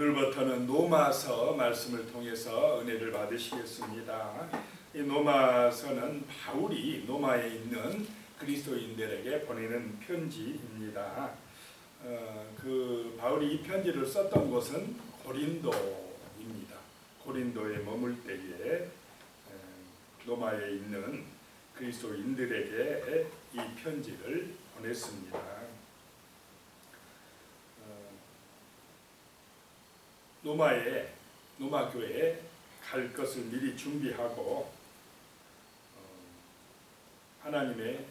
오늘부터는 로마서 말씀을 통해서 은혜를 받으시겠습니다. 이 로마서는 바울이 로마에 있는 그리스도인들에게 보내는 편지입니다. 그 바울이 이 편지를 썼던 곳은 고린도입니다. 고린도에 머물 때에 로마에 있는 그리스도인들에게 이 편지를 보냈습니다. 로마 교회에 갈 것을 미리 준비하고 하나님의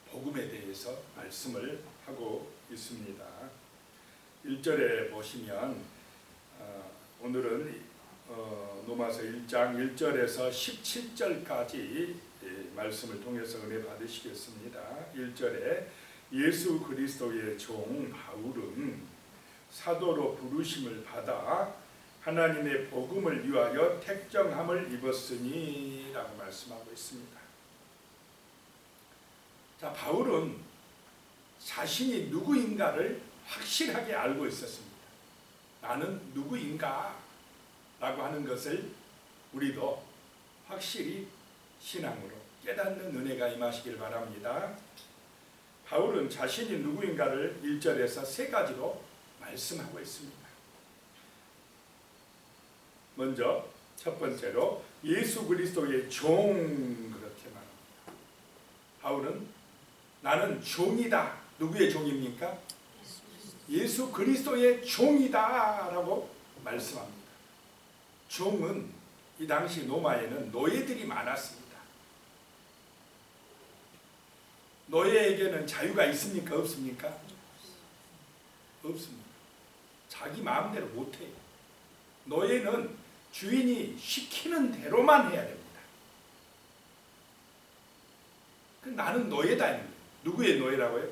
복음에 대해서 말씀을 하고 있습니다. 1절에 보시면 오늘은 로마서 1장 1절에서 17절까지 말씀을 통해서 은혜 받으시겠습니다. 1절에 예수 그리스도의 종 바울은 사도로 부르심을 받아 하나님의 복음을 위하여 택정함을 입었으니 라고 말씀하고 있습니다. 자, 바울은 자신이 누구인가를 확실하게 알고 있었습니다. 나는 누구인가 라고 하는 것을 우리도 확실히 신앙으로 깨닫는 은혜가 임하시길 바랍니다. 바울은 자신이 누구인가를 1절에서 세 가지로 말씀하고 있습니다. 먼저 첫 번째로 예수 그리스도의 종 그렇게 말합니다. 바울은 나는 종이다. 누구의 종입니까? 예수 그리스도의 종이다 라고 말씀합니다. 종은 이 당시 로마에는 노예들이 많았습니다. 노예에게는 자유가 있습니까? 없습니까? 없습니다. 자기 마음대로 못해요. 노예는 주인이 시키는 대로만 해야 됩니다. 나는 노예다. 누구의 노예라고요?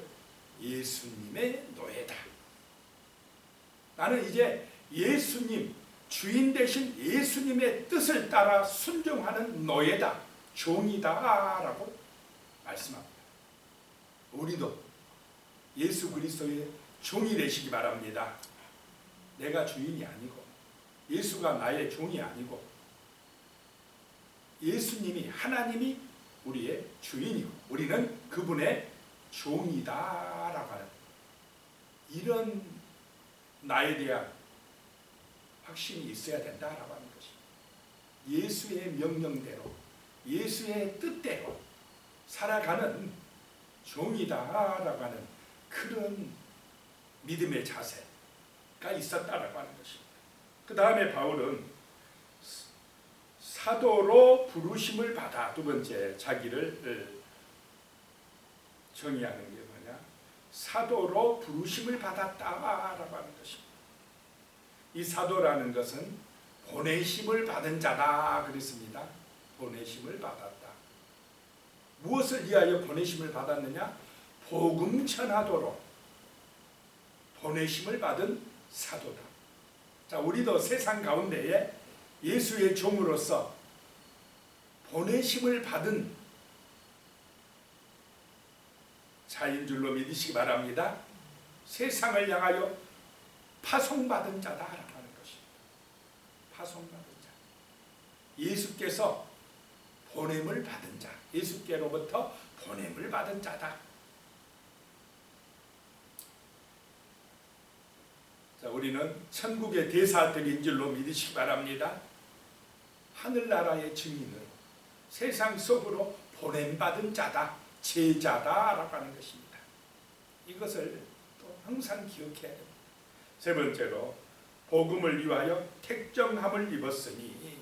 예수님의 노예다. 나는 이제 예수님, 주인 되신 예수님의 뜻을 따라 순종하는 노예다, 종이다 라고 말씀합니다. 우리도 예수 그리스도의 종이 되시기 바랍니다. 내가 주인이 아니고 예수가 나의 종이 아니고 예수님이 하나님이 우리의 주인이고 우리는 그분의 종이다라고 하는 이런 나에 대한 확신이 있어야 된다라고 하는 것입니다. 예수의 명령대로 예수의 뜻대로 살아가는 종이다라고 하는 그런 믿음의 자세가 있었다라고 하는 것입니다. 그 다음에 바울은 사도로 부르심을 받아 두 번째 자기를 정의하는 게 뭐냐? 사도로 부르심을 받았다라고 하는 것입니다. 이 사도라는 것은 보내심을 받은 자다 그랬습니다. 보내심을 받았다. 무엇을 위하여 보내심을 받았느냐? 복음 전하도록 보내심을 받은 사도다. 자, 우리도 세상 가운데에 예수의 종으로서 보내심을 받은 자인 줄로 믿으시기 바랍니다. 세상을 향하여 파송받은 자다라고 하는 것입니다. 파송받은 자. 예수께서 보냄을 받은 자. 예수께로부터 보냄을 받은 자다. 자, 우리는 천국의 대사들인 줄로 믿으시기 바랍니다. 하늘나라의 증인으로 세상 속으로 보냄받은 자다, 제자다라고 하는 것입니다. 이것을 또 항상 기억해야 됩니다. 세 번째로 복음을 위하여 택정함을 입었으니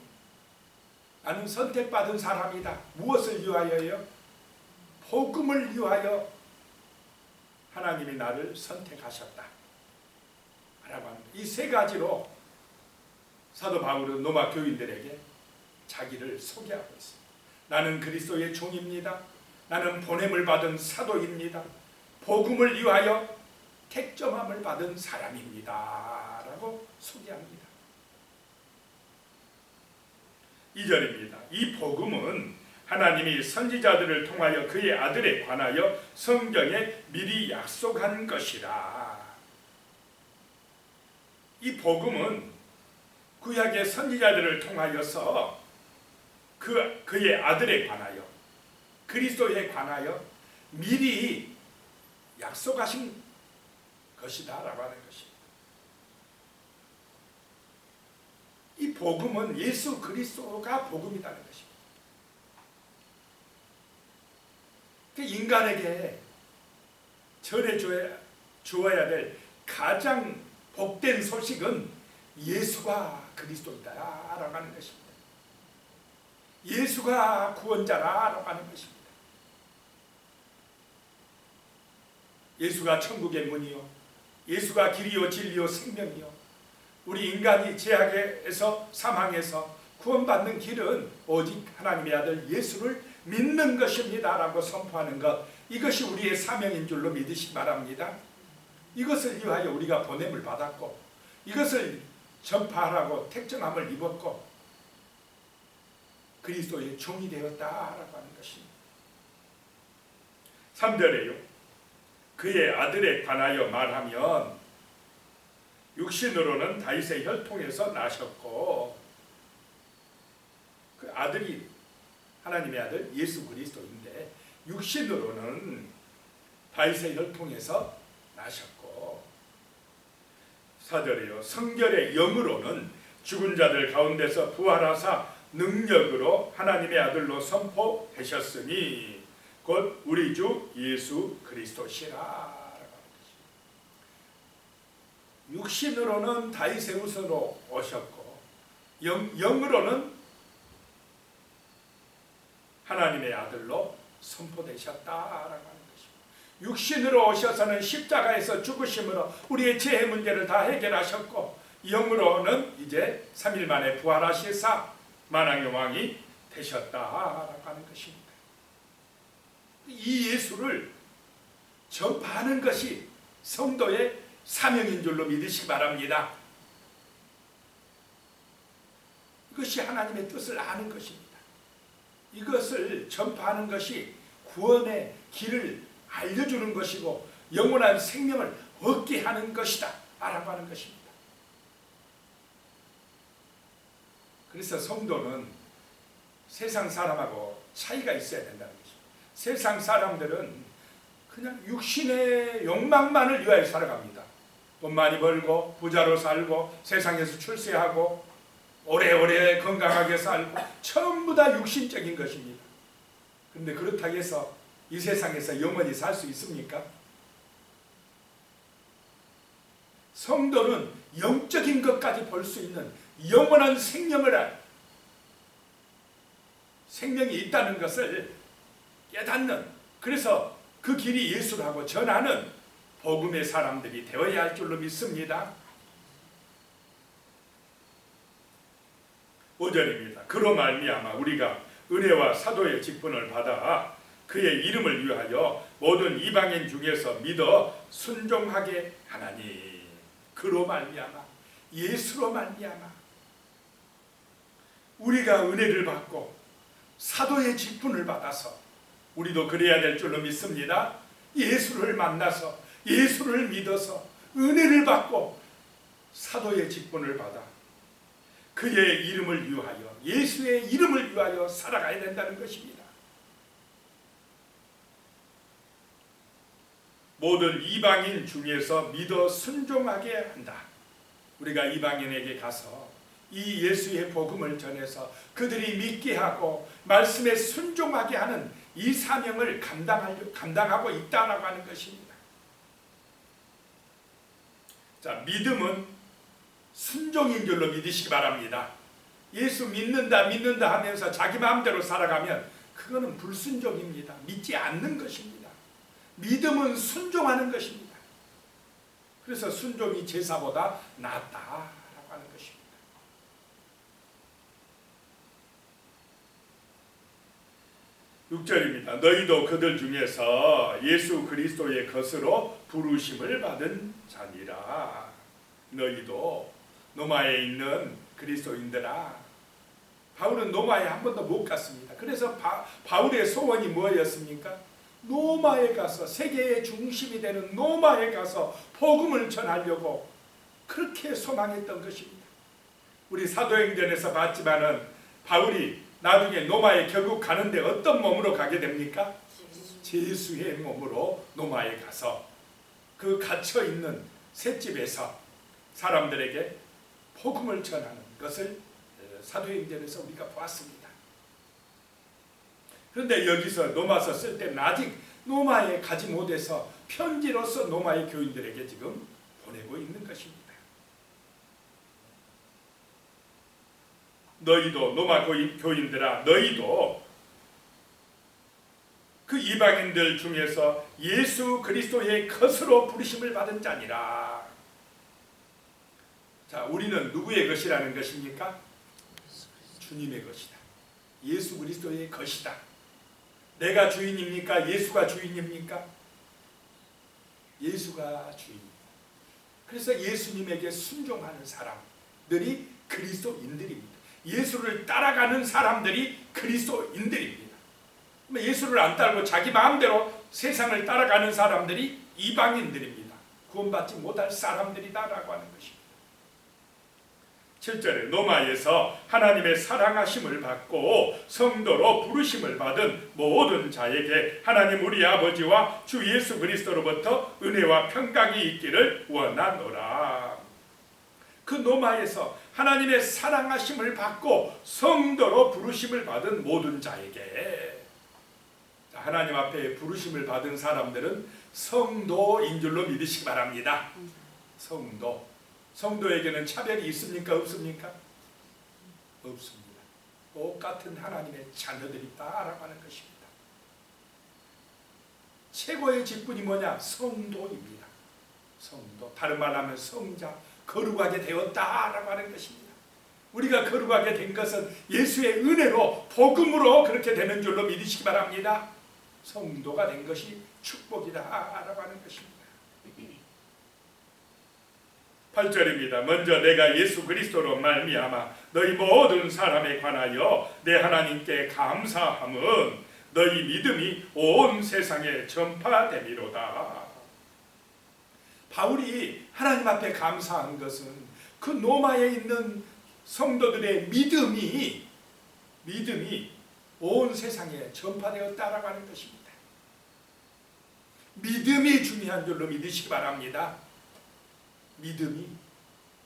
나는 선택받은 사람이다. 무엇을 위하여요? 복음을 위하여 하나님이 나를 선택하셨다. 이 세 가지로 사도 바울은 로마 교인들에게 자기를 소개하고 있습니다. 나는 그리스도의 종입니다. 나는 보냄을 받은 사도입니다. 복음을 위하여 택정함을 받은 사람입니다. 라고 소개합니다. 2절입니다. 이 복음은 하나님이 선지자들을 통하여 그의 아들에 관하여 성경에 미리 약속한 것이라. 이 복음은 구약의 선지자들을 통하여서 그의 아들에 관하여, 그리스도에 관하여 미리 약속하신 것이다라고 하는 것입니다. 이 복음은 예수 그리스도가 복음이라는 것입니다. 인간에게 전해 주어야 될 가장 복된 소식은 예수가 그리스도이다라고 하는 것입니다. 예수가 구원자라고 하는 것입니다. 예수가 천국의 문이요, 예수가 길이요 진리요 생명이요, 우리 인간이 죄악에서 사망에서 구원받는 길은 오직 하나님의 아들 예수를 믿는 것입니다 라고 선포하는 것, 이것이 우리의 사명인 줄로 믿으시기 바랍니다. 이것을 위하여 우리가 보냄을 받았고, 이것을 전파하라고 택정함을 입었고, 그리스도의 종이 되었다라고 하는 것입니다. 3절에요, 그의 아들에 관하여 말하면 육신으로는 다윗의 혈통에서 나셨고, 그 아들이 하나님의 아들 예수 그리스도인데 육신으로는 다윗의 혈통에서 나셨고, 4절에요, 성결의 영으로는 죽은 자들 가운데서 부활하사 능력으로 하나님의 아들로 선포되셨으니 곧 우리 주 예수 그리스도시라. 육신으로는 다윗의 후손으로 오셨고, 영으로는 하나님의 아들로 선포되셨다라고 하는 것입니다. 육신으로 오셔서는 십자가에서 죽으심으로 우리의 죄의 문제를 다 해결하셨고, 영으로는 이제 3일 만에 부활하시사 만왕의 왕이 되셨다라고 하는 것입니다. 이 예수를 전파하는 것이 성도의 사명인 줄로 믿으시기 바랍니다. 이것이 하나님의 뜻을 아는 것입니다. 이것을 전파하는 것이 구원의 길을 알려주는 것이고 영원한 생명을 얻게 하는 것이다 라고 하는 것입니다. 그래서 성도는 세상 사람하고 차이가 있어야 된다는 것입니다. 세상 사람들은 그냥 육신의 욕망만을 위하여 살아갑니다. 돈 많이 벌고 부자로 살고 세상에서 출세하고 오래오래 건강하게 살고 전부 다 육신적인 것입니다. 그런데 그렇다고 해서 이 세상에서 영원히 살 수 있습니까? 성도는 영적인 것까지 볼 수 있는 영원한 생명이 있다는 것을 깨닫는, 그래서 그 길이 예수라고 전하는 복음의 사람들이 되어야 할 줄로 믿습니다. 5절입니다. 그로 말미암아 우리가 은혜와 사도의 직분을 받아 그의 이름을 위하여 모든 이방인 중에서 믿어 순종하게 하나니. 그로 말미암아, 예수로 말미암아 우리가 은혜를 받고 사도의 직분을 받아서 우리도 그래야 될 줄로 믿습니다. 예수를 만나서 예수를 믿어서 은혜를 받고 사도의 직분을 받아 그의 이름을 위하여, 예수의 이름을 위하여 살아가야 된다는 것입니다. 모든 이방인 중에서 믿어 순종하게 한다. 우리가 이방인에게 가서 이 예수의 복음을 전해서 그들이 믿게 하고 말씀에 순종하게 하는 이 사명을 감당하고 있다라고 하는 것입니다. 자, 믿음은 순종인 줄로 믿으시기 바랍니다. 예수 믿는다 하면서 자기 마음대로 살아가면 그거는 불순종입니다. 믿지 않는 것입니다. 믿음은 순종하는 것입니다. 그래서 순종이 제사보다 낫다라고 하는 것입니다. (6절입니다) 너희도 그들 중에서 예수 그리스도의 것으로 부르심을 받은 자니라. 너희도 노마에 있는 그리스도인들아. 바울은 노마에 한 번도 못 갔습니다. 그래서 바울의 소원이 뭐였습니까? 노마에 가서, 세계의 중심이 되는 노마에 가서 복음을 전하려고 그렇게 소망했던 것입니다. 우리 사도행전에서 봤지만은 바울이 나중에 로마에 결국 가는데 어떤 몸으로 가게 됩니까? 예수의 몸으로 로마에 가서 그 갇혀 있는 셋집에서 사람들에게 복음을 전하는 것을 사도행전에서 우리가 보았습니다. 그런데 여기서 로마서 쓸 때는 아직 로마에 가지 못해서 편지로서 로마의 교인들에게 지금 보내고 있는 것입니다. 너희도 로마 교인들아, 너희도 그 이방인들 중에서 예수 그리스도의 것으로 부르심을 받은 자니라. 자, 우리는 누구의 것이라는 것입니까? 주님의 것이다. 예수 그리스도의 것이다. 내가 주인입니까? 예수가 주인입니까? 예수가 주인입니다. 그래서 예수님에게 순종하는 사람들이 그리스도인들입니다. 예수를 따라가는 사람들이 그리스도인들입니다. 예수를 안 따르고 자기 마음대로 세상을 따라가는 사람들이 이방인들입니다. 구원받지 못할 사람들이다라고 하는 것입니다. 7절에 로마에서 하나님의 사랑하심을 받고 성도로 부르심을 받은 모든 자에게 하나님 우리 아버지와 주 예수 그리스도로부터 은혜와 평강이 있기를 원하노라. 그 로마에서 하나님의 사랑하심을 받고 성도로 부르심을 받은 모든 자에게, 하나님 앞에 부르심을 받은 사람들은 성도인 줄로 믿으시기 바랍니다. 성도에게는 차별이 있습니까? 없습니까? 없습니다. 똑같은 하나님의 자녀들이다라고 하는 것입니다. 최고의 직분이 뭐냐? 성도입니다. 성도, 다른 말로 하면 성자, 거룩하게 되었다라고 하는 것입니다. 우리가 거룩하게 된 것은 예수의 은혜로, 복음으로 그렇게 되는 줄로 믿으시기 바랍니다. 성도가 된 것이 축복이다라고 하는 것입니다. 8절입니다. 먼저 내가 예수 그리스도로 말미암아 너희 모든 사람에 관하여 내 하나님께 감사함은 너희 믿음이 온 세상에 전파되리로다. 바울이 하나님 앞에 감사한 것은 그 로마에 있는 성도들의 믿음이 온 세상에 전파되었다라고 하는 것입니다. 믿음이 중요한 줄로 믿으시기 바랍니다.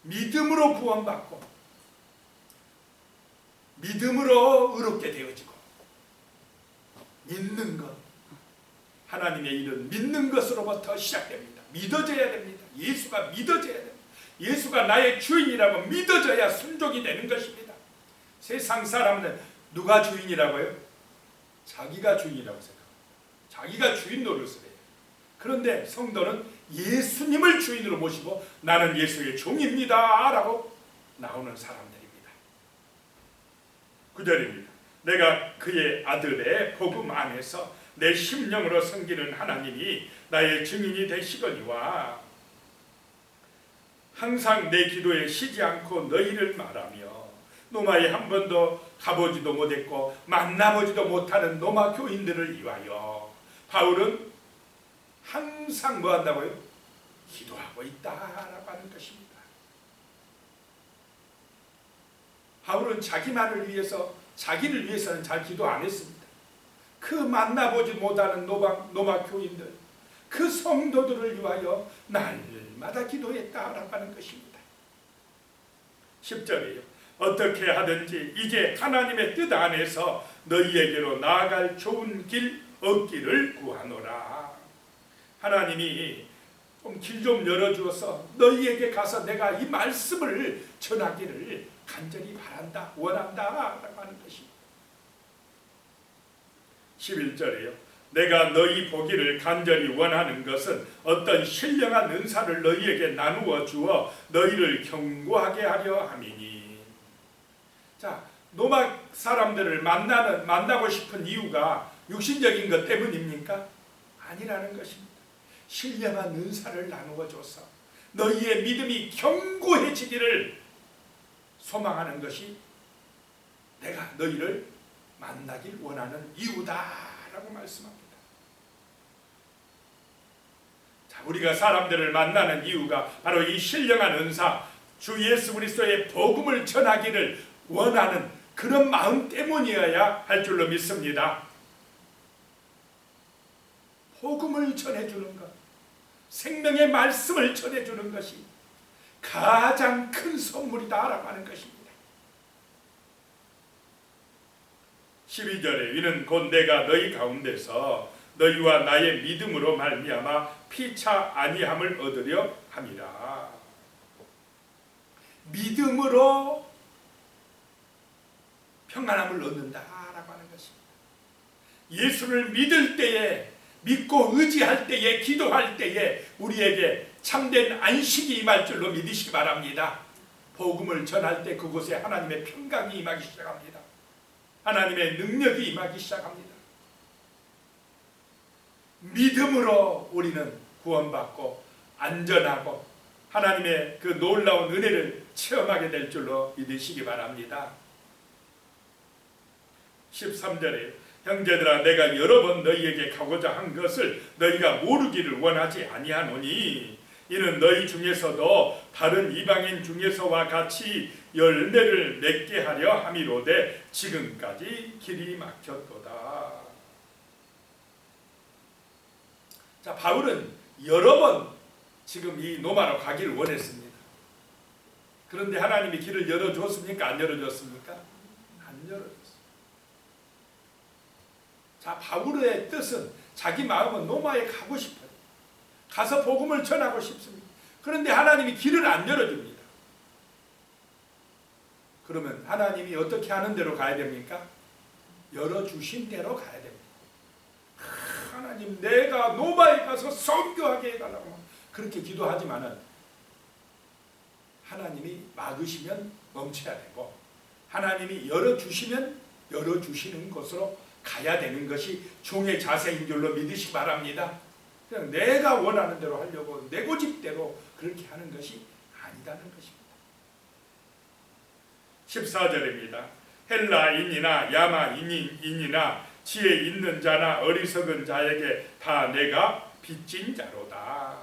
믿음으로 구원받고 믿음으로 의롭게 되어지고, 믿는 것, 하나님의 일은 믿는 것으로부터 시작됩니다. 믿어져야 됩니다. 예수가 믿어져야 됩니다. 예수가 나의 주인이라고 믿어져야 순종이 되는 것입니다. 세상 사람은 누가 주인이라고요? 자기가 주인이라고 생각합니다. 자기가 주인 노릇을 해요. 그런데 성도는 예수님을 주인으로 모시고 나는 예수의 종입니다 라고 나오는 사람들입니다. 9절입니다. 내가 그의 아들의 복음 안에서 내 심령으로 섬기는 하나님이 나의 증인이 되시거니와 항상 내 기도에 쉬지 않고 너희를 말하며, 로마에 한 번도 가보지도 못했고 만나보지도 못하는 로마 교인들을 위하여 바울은 항상 뭐 한다고요? 기도하고 있다라고 하는 것입니다. 바울은 자기만을 위해서, 자기를 위해서는 잘 기도 안 했습니다. 그 만나보지 못하는 로마 교인들, 그 성도들을 위하여 날마다 기도했다라고 하는 것입니다. 10절이에요. 어떻게 하든지 이제 하나님의 뜻 안에서 너희에게로 나아갈 좋은 길 얻기를 구하노라. 하나님이 좀 길 좀 열어주어서 너희에게 가서 내가 이 말씀을 전하기를 간절히 바란다, 원한다 라고 하는 것입니다. 11절이에요. 내가 너희 보기를 간절히 원하는 것은 어떤 신령한 은사를 너희에게 나누어 주어 너희를 견고하게 하려 함이니. 자, 로마 사람들을 만나고 싶은 이유가 육신적인 것 때문입니까? 아니라는 것입니다. 신령한 은사를 나누어 줘서 너희의 믿음이 견고해지기를 소망하는 것이 내가 너희를 만나길 원하는 이유다라고 말씀합니다. 자, 우리가 사람들을 만나는 이유가 바로 이 신령한 은사, 주 예수 그리스도의 복음을 전하기를 원하는 그런 마음 때문이어야 할 줄로 믿습니다. 복음을 전해주는 것, 생명의 말씀을 전해주는 것이 가장 큰 선물이다라고 하는 것입니다. 12절에 이는 곧 내가 너희 가운데서 너희와 나의 믿음으로 말미암아 피차 아니함을 얻으려 함이라. 믿음으로 평안함을 얻는다라고 하는 것입니다. 예수를 믿을 때에, 믿고 의지할 때에, 기도할 때에 우리에게 참된 안식이 임할 줄로 믿으시기 바랍니다. 복음을 전할 때 그곳에 하나님의 평강이 임하기 시작합니다. 하나님의 능력이 임하기 시작합니다. 믿음으로 우리는 구원받고 안전하고 하나님의 그 놀라운 은혜를 체험하게 될 줄로 믿으시기 바랍니다. 13절에 형제들아 내가 여러 번 너희에게 가고자 한 것을 너희가 모르기를 원하지 아니하노니 이는 너희 중에서도 다른 이방인 중에서와 같이 열매를 맺게 하려 함이로되 지금까지 길이 막혔도다. 자, 바울은 여러 번 지금 이 로마로 가기를 원했습니다. 그런데 하나님이 길을 열어줬습니까? 안 열어줬습니까? 안 열어줬습니다. 자, 바울의 뜻은 자기 마음은 로마에 가고 싶어요. 가서 복음을 전하고 싶습니다. 그런데 하나님이 길을 안 열어줍니다. 그러면 하나님이 어떻게 하는 대로 가야 됩니까? 열어주신 대로 가야 됩니다. 하나님 내가 로마에 가서 선교하게 해달라고 그렇게 기도하지만은 하나님이 막으시면 멈춰야 되고 하나님이 열어주시면 열어주시는 곳으로 가야 되는 것이 종의 자세인 줄로 믿으시기 바랍니다. 그냥 내가 원하는 대로 하려고 내 고집대로 그렇게 하는 것이 아니다는 것입니다. 14절입니다. 헬라인이나 야마인이나 지혜 있는 자나 어리석은 자에게 다 내가 빚진 자로다.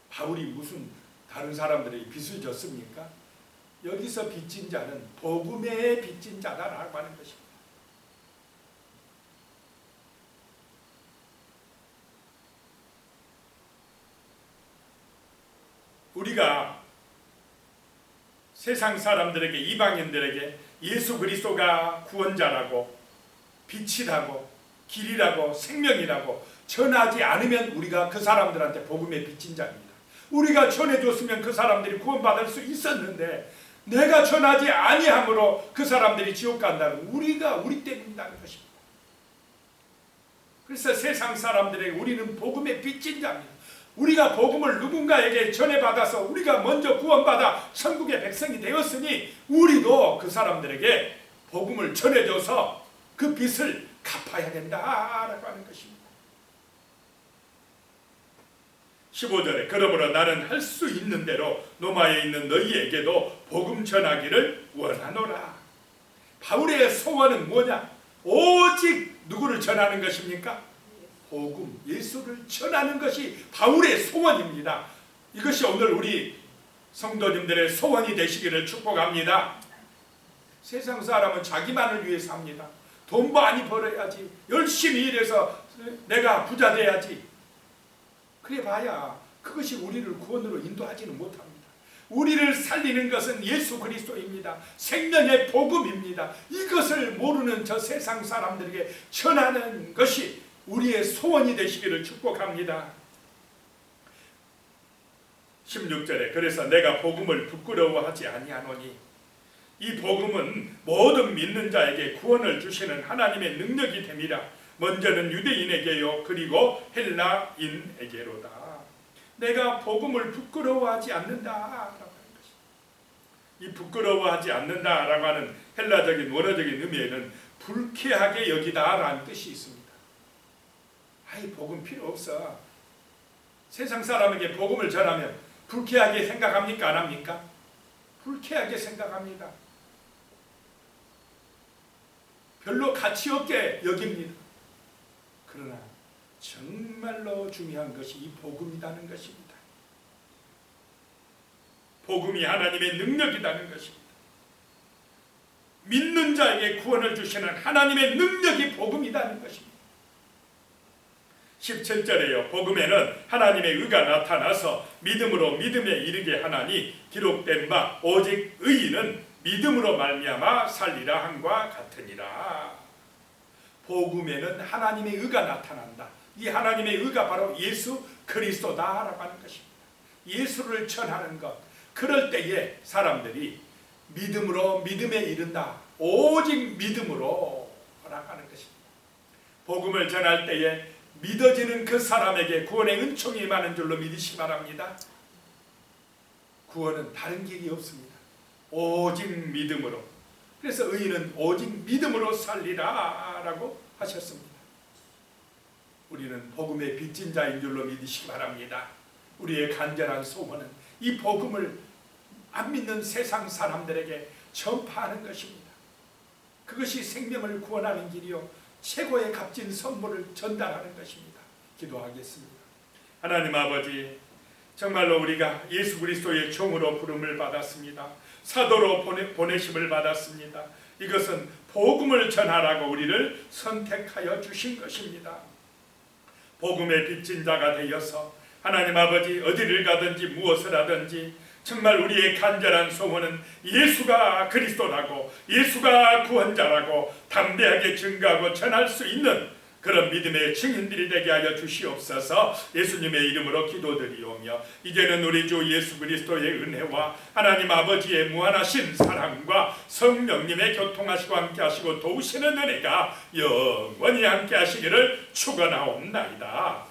바울이 무슨 다른 사람들에게 빚을 졌습니까? 여기서 빚진 자는 복음에 빚진 자다라고 하는 것입니다. 우리가 세상 사람들에게 이방인들에게 예수 그리스도가 구원자라고 빛이라고 길이라고 생명이라고 전하지 않으면 우리가 그 사람들한테 복음에 빚진 자입니다. 우리가 전해줬으면 그 사람들이 구원받을 수 있었는데 내가 전하지 아니함으로 그 사람들이 지옥 간다는 우리가 우리 때문이라는 것입니다. 그래서 세상 사람들에게 우리는 복음에 빚진 자입니다. 우리가 복음을 누군가에게 전해받아서 우리가 먼저 구원받아 천국의 백성이 되었으니 우리도 그 사람들에게 복음을 전해줘서 그 빚을 갚아야 된다라고 하는 것입니다. 15절에 그러므로 나는 할 수 있는 대로 로마에 있는 너희에게도 복음 전하기를 원하노라. 바울의 소원은 뭐냐? 오직 누구를 전하는 것입니까? 복음, 예수를 전하는 것이 바울의 소원입니다. 이것이 오늘 우리 성도님들의 소원이 되시기를 축복합니다. 세상 사람은 자기만을 위해 삽니다. 돈 많이 벌어야지, 열심히 일해서 내가 부자 돼야지. 그래 봐야 그것이 우리를 구원으로 인도하지는 못합니다. 우리를 살리는 것은 예수 그리스도입니다. 생명의 복음입니다. 이것을 모르는 저 세상 사람들에게 전하는 것이 우리의 소원이 되시기를 축복합니다. 16절에 그래서 내가 복음을 부끄러워하지 아니하노니 이 복음은 모든 믿는 자에게 구원을 주시는 하나님의 능력이 됨이라. 먼저는 유대인에게요 그리고 헬라인에게로다. 내가 복음을 부끄러워하지 않는다라고 하는 것입니다. 이 부끄러워하지 않는다라고 하는 헬라적인 원어적인 의미에는 불쾌하게 여기다라는 뜻이 있습니다. 아이 복음 필요 없어. 세상 사람에게 복음을 전하면 불쾌하게 생각합니까? 안 합니까? 불쾌하게 생각합니다. 별로 가치 없게 여깁니다. 그러나 정말로 중요한 것이 이 복음이라는 것입니다. 복음이 하나님의 능력이라는 것입니다. 믿는 자에게 구원을 주시는 하나님의 능력이 복음이라는 것입니다. 17절에요. 복음에는 하나님의 의가 나타나서 믿음으로 믿음에 이르게 하나니 기록된 바 오직 의인은 믿음으로 말미암아 살리라 함과 같으니라. 복음에는 하나님의 의가 나타난다. 이 하나님의 의가 바로 예수 그리스도다라고 하는 것입니다. 예수를 전하는 것, 그럴 때에 사람들이 믿음으로 믿음에 이른다. 오직 믿음으로 라고 하는 것입니다. 복음을 전할 때에 믿어지는 그 사람에게 구원의 은총이 임하는 줄로 믿으시기 바랍니다. 구원은 다른 길이 없습니다. 오직 믿음으로. 그래서 의인은 오직 믿음으로 살리라 라고 하셨습니다. 우리는 복음의 빚진 자인 줄로 믿으시기 바랍니다. 우리의 간절한 소원은 이 복음을 안 믿는 세상 사람들에게 전파하는 것입니다. 그것이 생명을 구원하는 길이요 최고의 값진 선물을 전달하는 것입니다. 기도하겠습니다. 하나님 아버지, 정말로 우리가 예수 그리스도의 종으로 부름을 받았습니다. 사도로 보내심을 받았습니다. 이것은 복음을 전하라고 우리를 선택하여 주신 것입니다. 복음의 빚진 자가 되어서 하나님 아버지 어디를 가든지 무엇을 하든지 정말 우리의 간절한 소원은 예수가 그리스도라고, 예수가 구원자라고 담대하게 증거하고 전할 수 있는 그런 믿음의 증인들이 되게 하여 주시옵소서. 예수님의 이름으로 기도드리오며 이제는 우리 주 예수 그리스도의 은혜와 하나님 아버지의 무한하신 사랑과 성령님의 교통하시고 함께하시고 도우시는 은혜가 영원히 함께하시기를 축원하옵나이다.